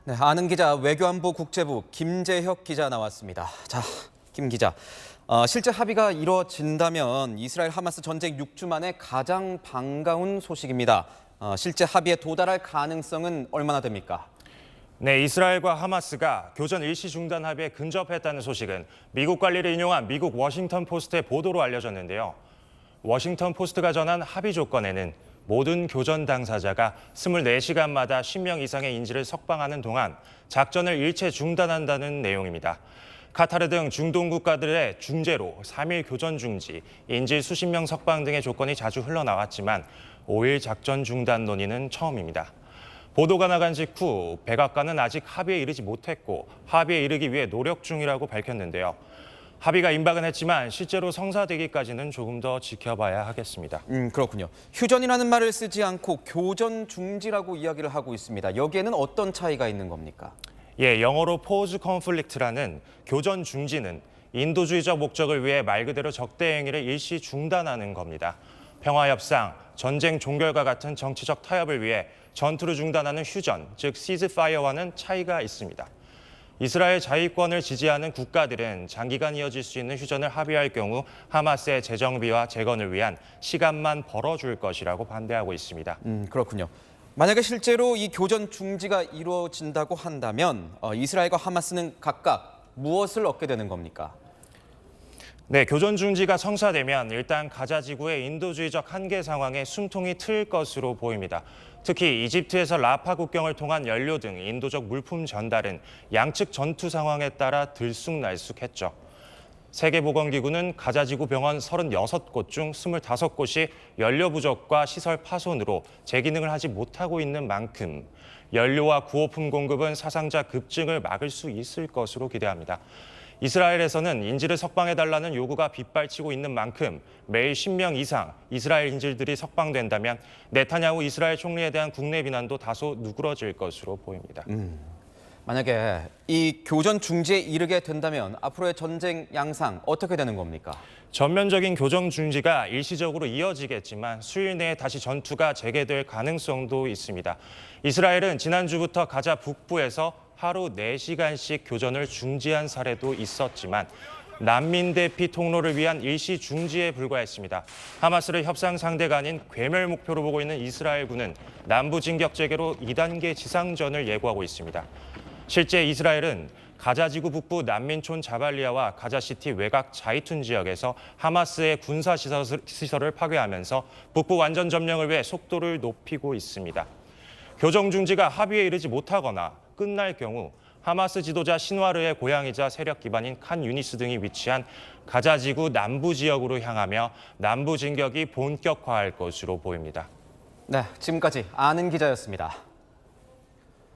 네, 아는 기자 외교안보 국제부 김재혁 기자 나왔습니다. 자, 김 기자. 실제 합의가 이뤄진다면 이스라엘 하마스 전쟁 6주 만에 가장 반가운 소식입니다. 실제 합의에 도달할 가능성은 얼마나 됩니까? 네, 이스라엘과 하마스가 교전 일시 중단 합의에 근접했다는 소식은 미국 관리를 인용한 미국 워싱턴 포스트의 보도로 알려졌는데요. 워싱턴 포스트가 전한 합의 조건에는 모든 교전 당사자가 24시간마다 10명 이상의 인질을 석방하는 동안 작전을 일체 중단한다는 내용입니다. 카타르 등 중동 국가들의 중재로 3일 교전 중지, 인질 수십 명 석방 등의 조건이 자주 흘러나왔지만 5일 작전 중단 논의는 처음입니다. 보도가 나간 직후 백악관은 아직 합의에 이르지 못했고 합의에 이르기 위해 노력 중이라고 밝혔는데요. 합의가 임박은 했지만 실제로 성사되기까지는 조금 더 지켜봐야 하겠습니다. 그렇군요. 휴전이라는 말을 쓰지 않고 교전 중지라고 이야기를 하고 있습니다. 여기에는 어떤 차이가 있는 겁니까? 예, 영어로 pause conflict라는 교전 중지는 인도주의적 목적을 위해 말 그대로 적대 행위를 일시 중단하는 겁니다. 평화협상, 전쟁 종결과 같은 정치적 타협을 위해 전투를 중단하는 휴전, 즉 시즈파이어와는 차이가 있습니다. 이스라엘 자위권을 지지하는 국가들은 장기간 이어질 수 있는 휴전을 합의할 경우 하마스의 재정비와 재건을 위한 시간만 벌어줄 것이라고 반대하고 있습니다. 그렇군요. 만약에 실제로 이 교전 중지가 이루어진다고 한다면 이스라엘과 하마스는 각각 무엇을 얻게 되는 겁니까? 네, 교전 중지가 성사되면 일단 가자 지구의 인도주의적 한계 상황에 숨통이 트일 것으로 보입니다. 특히 이집트에서 라파 국경을 통한 연료 등 인도적 물품 전달은 양측 전투 상황에 따라 들쑥날쑥했죠. 세계보건기구는 가자 지구 병원 36곳 중 25곳이 연료 부족과 시설 파손으로 재기능을 하지 못하고 있는 만큼 연료와 구호품 공급은 사상자 급증을 막을 수 있을 것으로 기대합니다. 이스라엘에서는 인질을 석방해달라는 요구가 빗발치고 있는 만큼 매일 10명 이상 이스라엘 인질들이 석방된다면 네타냐후 이스라엘 총리에 대한 국내 비난도 다소 누그러질 것으로 보입니다. 만약에 이 교전 중지에 이르게 된다면 앞으로의 전쟁 양상 어떻게 되는 겁니까? 전면적인 교전 중지가 일시적으로 이어지겠지만 수일 내에 다시 전투가 재개될 가능성도 있습니다. 이스라엘은 지난주부터 가자 북부에서 하루 4시간씩 교전을 중지한 사례도 있었지만 난민 대피 통로를 위한 일시 중지에 불과했습니다. 하마스를 협상 상대가 아닌 괴멸 목표로 보고 있는 이스라엘군은 남부 진격 재개로 2단계 지상전을 예고하고 있습니다. 실제 이스라엘은 가자 지구 북부 난민촌 자발리아와 가자시티 외곽 자이툰 지역에서 하마스의 군사 시설을 파괴하면서 북부 완전 점령을 위해 속도를 높이고 있습니다. 교전 중지가 합의에 이르지 못하거나 끝날 경우 하마스 지도자 신와르의 고향이자 세력 기반인 칸 유니스 등이 위치한 가자 지구 남부 지역으로 향하며 남부 진격이 본격화할 것으로 보입니다. 네, 지금까지 아는 기자였습니다.